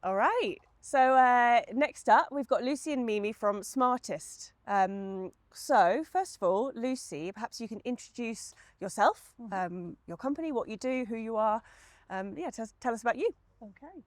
All right. So next up, we've got Lucy and Mimi from Smartist. So first of all, Lucy, perhaps you can introduce yourself, your company, what you do, who you are. Tell us about you. Okay.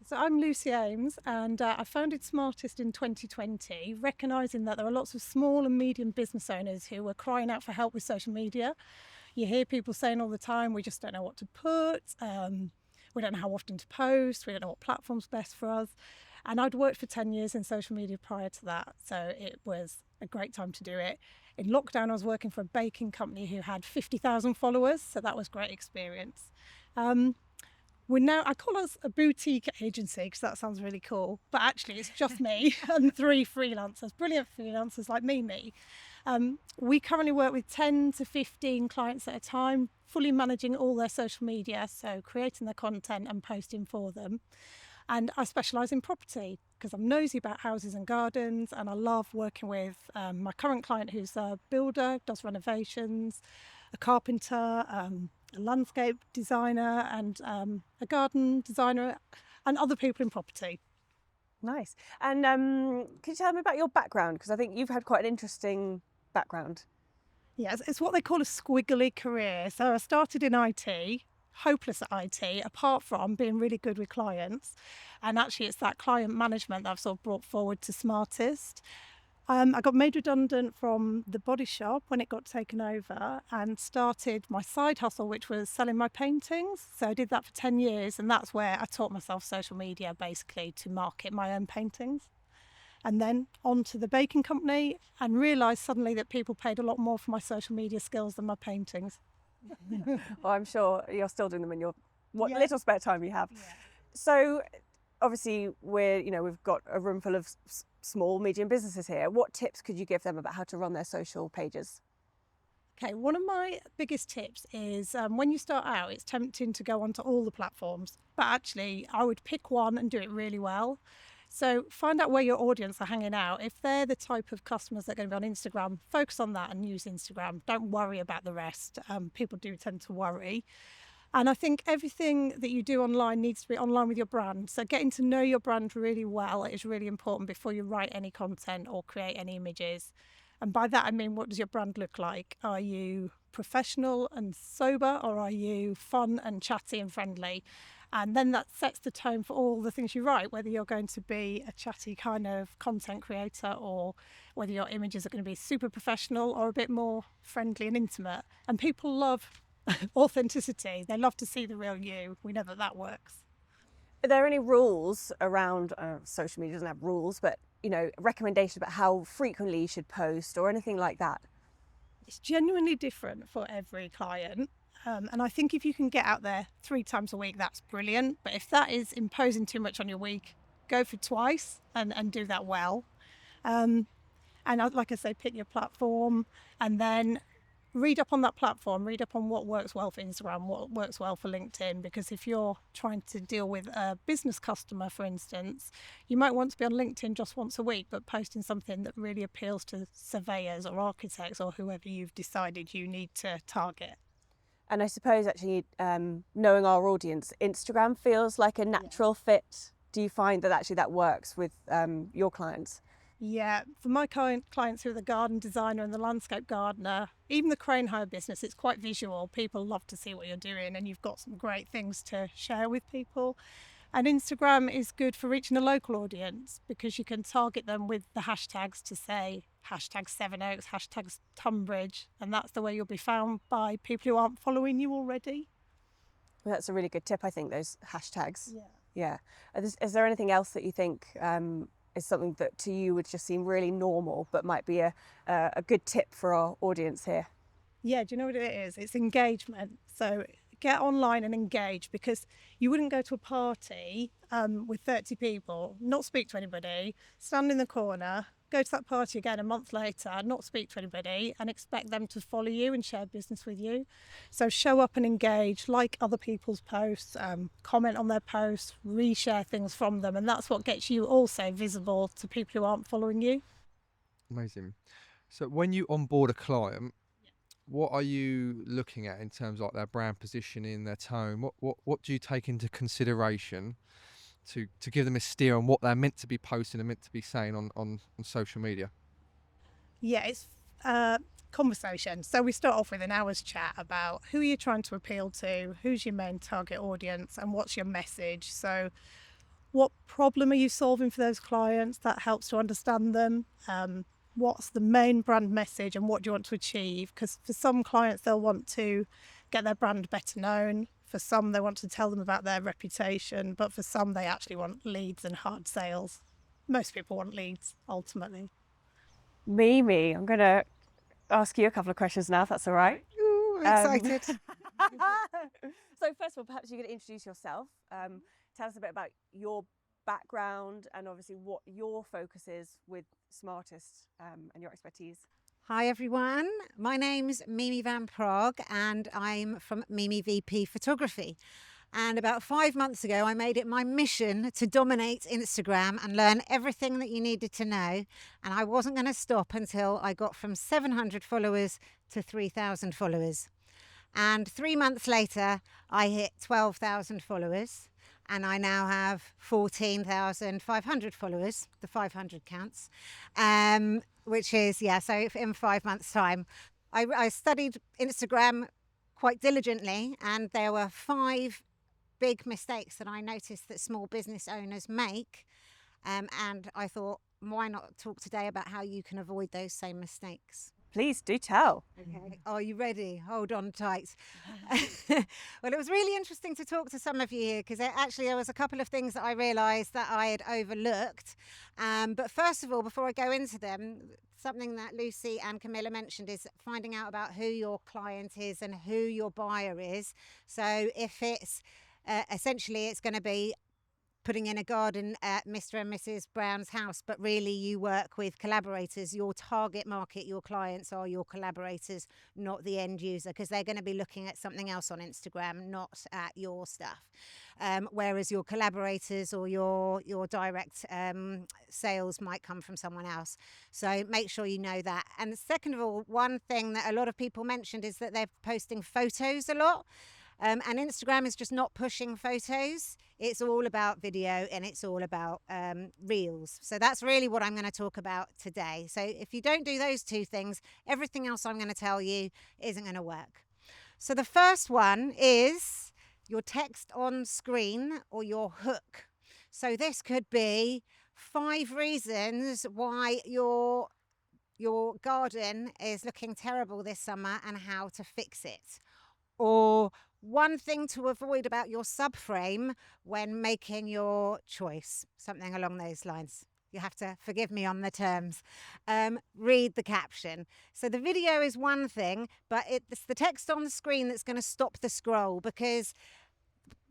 So I'm Lucy Ames, and I founded Smartist in 2020, recognising that there are lots of small and medium business owners who are crying out for help with social media. You hear people saying all the time, we just don't know what to put, we don't know how often to post, we don't know what platform's best for us. And I'd worked for 10 years in social media prior to that, so it was a great time to do it. In lockdown, I was working for a baking company who had 50,000 followers, so that was a great experience. I call us a boutique agency because that sounds really cool, but actually it's just me and 3 freelancers, brilliant freelancers like Mimi. We currently work with 10 to 15 clients at a time, fully managing all their social media, so creating their content and posting for them. And I specialise in property because I'm nosy about houses and gardens, and I love working with my current client who's a builder, does renovations, a carpenter, a landscape designer, and a garden designer, and other people in property. Nice. And can you tell me about your background? Because I think you've had quite an interesting background. Yes, it's what they call a squiggly career. So I started in IT, hopeless at IT, apart from being really good with clients. And actually, it's that client management that I've sort of brought forward to Smartist. I got made redundant from the body shop when it got taken over and started my side hustle, which was selling my paintings. So I did that for 10 years, and that's where I taught myself social media basically to market my own paintings. And then on to the baking company and realised suddenly that people paid a lot more for my social media skills than my paintings. Well, I'm sure you're still doing them in your Yeah. little spare time you have. Yeah. So obviously we've got a room full of small, medium businesses here. What tips could you give them about how to run their social pages? Okay, one of my biggest tips is when you start out, it's tempting to go onto all the platforms, but actually I would pick one and do it really well. So find out where your audience are hanging out. If they're the type of customers that are going to be on Instagram, focus on that and use Instagram. Don't worry about the rest. People do tend to worry. And I think everything that you do online needs to be online with your brand. So getting to know your brand really well is really important before you write any content or create any images. And by that, I mean, what does your brand look like? Are you professional and sober, or are you fun and chatty and friendly? And then that sets the tone for all the things you write, whether you're going to be a chatty kind of content creator or whether your images are going to be super professional or a bit more friendly and intimate. And people love authenticity. They love to see the real you. We know that that works. Are there any rules around social media? Doesn't have rules, but recommendations about how frequently you should post or anything like that? It's genuinely different for every client. And I think if you can get out there 3 times a week, that's brilliant. But if that is imposing too much on your week, go for twice and do that well. Like I say, pick your platform and then read up on that platform, read up on what works well for Instagram, what works well for LinkedIn, because if you're trying to deal with a business customer, for instance, you might want to be on LinkedIn just once a week, but posting something that really appeals to surveyors or architects or whoever you've decided you need to target. And I suppose actually knowing our audience, Instagram feels like a natural fit. Do you find that actually that works with your clients? Yeah, for my clients who are the garden designer and the landscape gardener, even the crane hire business, it's quite visual. People love to see what you're doing and you've got some great things to share with people. And Instagram is good for reaching a local audience because you can target them with the hashtags to say hashtag Sevenoaks, hashtag Tunbridge, and that's the way you'll be found by people who aren't following you already. Well, that's a really good tip, I think, those hashtags. Yeah. Is there anything else that you think is something that to you would just seem really normal but might be a good tip for our audience here? Yeah, do you know what it is? It's engagement. So get online and engage, because you wouldn't go to a party with 30 people, not speak to anybody, stand in the corner, go to that party again a month later, not speak to anybody, and expect them to follow you and share business with you. So show up and engage, like other people's posts, comment on their posts, reshare things from them, and that's what gets you also visible to people who aren't following you. Amazing. So when you onboard a client, what are you looking at in terms of like their brand positioning, their tone? What do you take into consideration to give them a steer on what they're meant to be posting and meant to be saying on social media? Yeah, it's conversation. So we start off with an hour's chat about who you're trying to appeal to, who's your main target audience, and what's your message. So what problem are you solving for those clients? That helps to understand them. What's the main brand message and what do you want to achieve? Because for some clients, they'll want to get their brand better known. For some, they want to tell them about their reputation. But for some, they actually want leads and hard sales. Most people want leads, ultimately. Mimi, I'm going to ask you a couple of questions now, if that's all right. Ooh, excited. So first of all, perhaps you could introduce yourself. Tell us a bit about your background and obviously what your focus is with Smartist and your expertise. Hi everyone, my name's Mimi Van Prague and I'm from Mimi VP Photography. And about 5 months ago, I made it my mission to dominate Instagram and learn everything that you needed to know. And I wasn't going to stop until I got from 700 followers to 3,000 followers. And 3 months later, I hit 12,000 followers. And I now have 14,500 followers. The 500 counts, which is, so in 5 months' time. I studied Instagram quite diligently, and there were 5 big mistakes that I noticed that small business owners make. And I thought, why not talk today about how you can avoid those same mistakes? Please do tell. Okay, are you ready? Hold on tight. Well, it was really interesting to talk to some of you here because actually there was a couple of things that I realised that I had overlooked. But first of all, before I go into them, something that Lucy and Camilla mentioned is finding out about who your client is and who your buyer is. So if it's essentially it's going to be putting in a garden at Mr. and Mrs. Brown's house, but really you work with collaborators. Your target market, your clients are your collaborators, not the end user, because they're going to be looking at something else on Instagram, not at your stuff. Whereas your collaborators or your direct sales might come from someone else. So make sure you know that. And second of all, one thing that a lot of people mentioned is that they're posting photos a lot. And Instagram is just not pushing photos. It's all about video and it's all about reels. So that's really what I'm going to talk about today. So if you don't do those 2 things, everything else I'm going to tell you isn't going to work. So the first one is your text on screen or your hook. So this could be 5 reasons why your garden is looking terrible this summer and how to fix it. Or 1 thing to avoid about your subframe when making your choice, something along those lines. You have to forgive me on the terms. Read the caption. So the video is one thing, but it's the text on the screen that's going to stop the scroll, because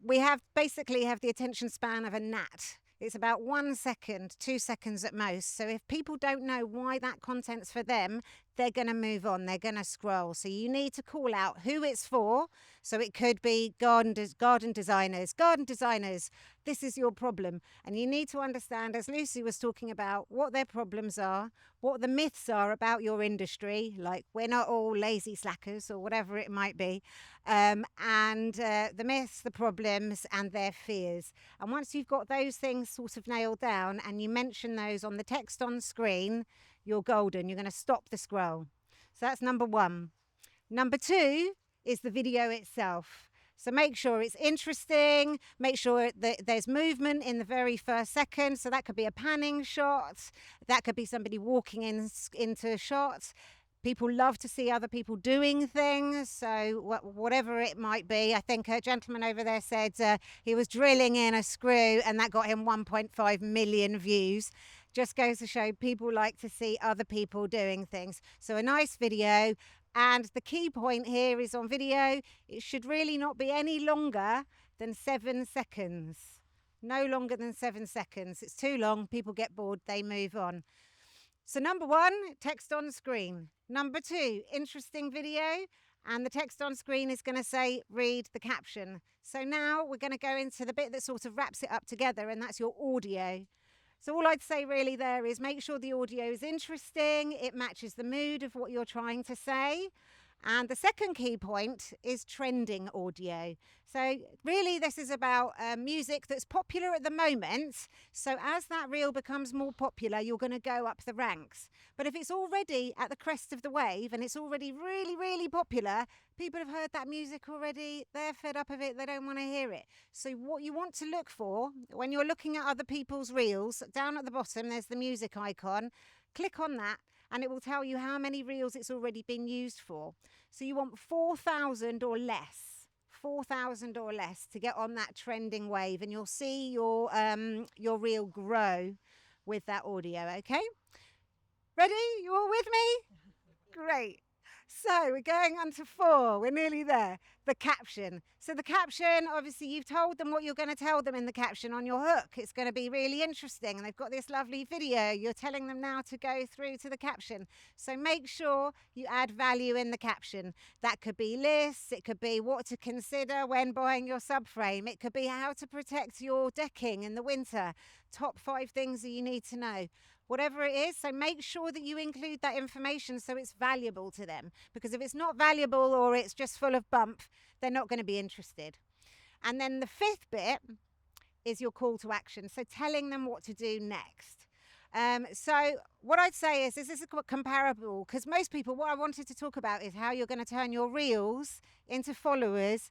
we basically have the attention span of a gnat. It's about 1 second, 2 seconds at most. So if people don't know why that content's for them, they're going to move on. They're going to scroll. So you need to call out who it's for. So it could be garden designers. Garden designers, this is your problem. And you need to understand, as Lucy was talking about, what their problems are, what the myths are about your industry, like we're not all lazy slackers or whatever it might be, and the myths, the problems, and their fears. And once you've got those things sort of nailed down and you mention those on the text on screen, you're golden. You're going to stop the scroll. So that's number 1. Number 2 is the video itself. So make sure it's interesting, make sure that there's movement in the very first second. So that could be a panning shot, that could be somebody walking into shots. People love to see other people doing things, so whatever it might be. I think a gentleman over there said he was drilling in a screw and that got him 1.5 million views. Just goes to show people like to see other people doing things. So a nice video. And the key point here is on video, it should really not be any longer than 7 seconds. No longer than 7 seconds. It's too long, people get bored, they move on. So number 1, text on screen. Number 2, interesting video. And the text on screen is going to say, read the caption. So now we're going to go into the bit that sort of wraps it up together, and that's your audio. So all I'd say really there is make sure the audio is interesting, it matches the mood of what you're trying to say, And the second key point is trending audio. So really this is about music that's popular at the moment. So as that reel becomes more popular, you're going to go up the ranks. But if it's already at the crest of the wave and it's already really, really popular, people have heard that music already, they're fed up of it, they don't want to hear it. So what you want to look for when you're looking at other people's reels, down at the bottom there's the music icon. Click on that and it will tell you how many reels it's already been used for. So you want 4,000 or less. 4,000 or less to get on that trending wave, and you'll see your reel grow with that audio. Okay, ready? You all with me? Great. So we're going on to 4. We're nearly there. The caption. So the caption, obviously you've told them what you're going to tell them in the caption on your hook. It's going to be really interesting, and they've got this lovely video. You're telling them now to go through to the caption. So make sure you add value in the caption. That could be lists. It could be what to consider when buying your subframe. It could be how to protect your decking in the winter. Top 5 things that you need to know. Whatever it is, so make sure that you include that information so it's valuable to them. Because if it's not valuable or it's just full of bump, they're not going to be interested. And then the 5th bit is your call to action. So telling them what to do next. So what I'd say is this is comparable, because most people, what I wanted to talk about is how you're going to turn your reels into followers,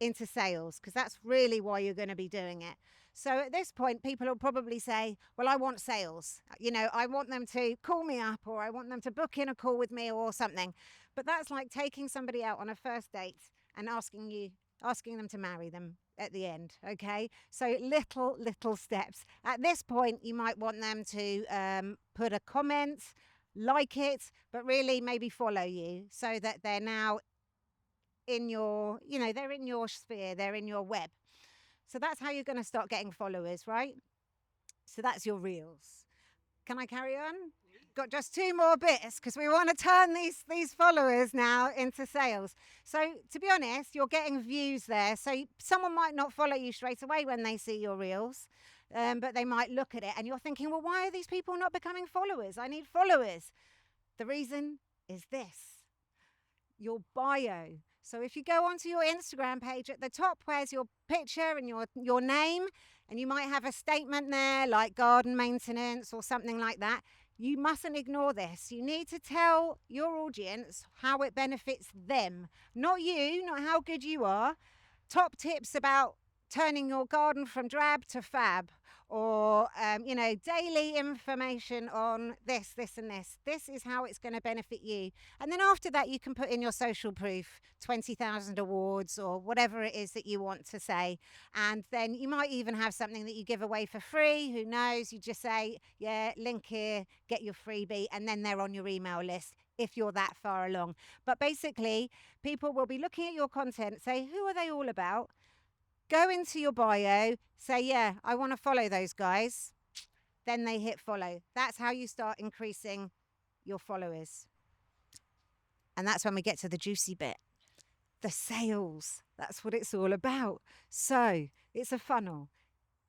into sales, because that's really why you're going to be doing it. So at this point, people will probably say, well, I want sales. You know, I want them to call me up, or I want them to book in a call with me or something. But that's like taking somebody out on a first date and asking them to marry them at the end. Okay. So little steps. At this point, you might want them to put a comment, like it, but really maybe follow you so that they're now in your, they're in your sphere, they're in your web. So that's how you're going to start getting followers, right? So that's your reels. Can I carry on? Got just 2 more bits because we want to turn these followers now into sales. So to be honest, you're getting views there. So someone might not follow you straight away when they see your reels, but they might look at it and you're thinking, well, why are these people not becoming followers? I need followers. The reason is this: your bio. So if you go onto your Instagram page, at the top where's your picture and your name, and you might have a statement there like garden maintenance or something like that. You mustn't ignore this. You need to tell your audience how it benefits them, not you, not how good you are. Top tips about turning your garden from drab to fab, or daily information on this and this. This is how it's going to benefit you. And then after that, you can put in your social proof, 20,000 awards or whatever it is that you want to say. And then you might even have something that you give away for free. Who knows? You just say, yeah, link here, get your freebie, and then they're on your email list if you're that far along. But basically, people will be looking at your content, say, who are they all about? Go into your bio, say, yeah, I want to follow those guys. Then they hit follow. That's how you start increasing your followers. And that's when we get to the juicy bit, the sales. That's what it's all about. So it's a funnel.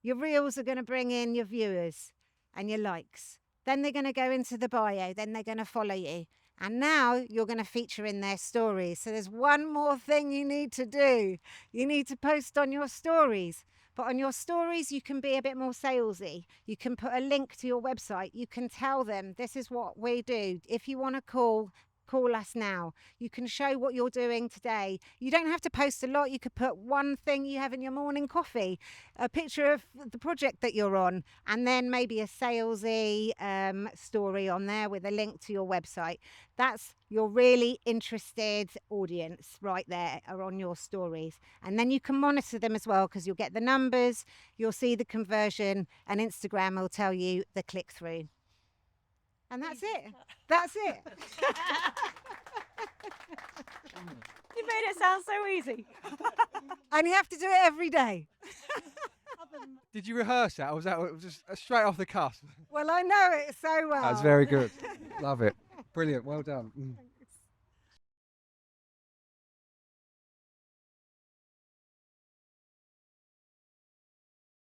Your reels are going to bring in your viewers and your likes. Then they're going to go into the bio. Then they're going to follow you. And now you're going to feature in their stories. So there's one more thing you need to do. You need to post on your stories. But on your stories, you can be a bit more salesy. You can put a link to your website. You can tell them, this is what we do. If you want to call us now. You can show what you're doing today. You don't have to post a lot. You could put one thing you have in your morning coffee, a picture of the project that you're on, and then maybe a salesy story on there with a link to your website. That's your really interested audience right there are on your stories. And then you can monitor them as well, because you'll get the numbers, you'll see the conversion, and Instagram will tell you the click-through. And that's it. That's it. You made it sound so easy. And you have to do it every day. Did you rehearse that, or was that just straight off the cuff? Well, I know it so well. That's very good. Love it. Brilliant. Well done.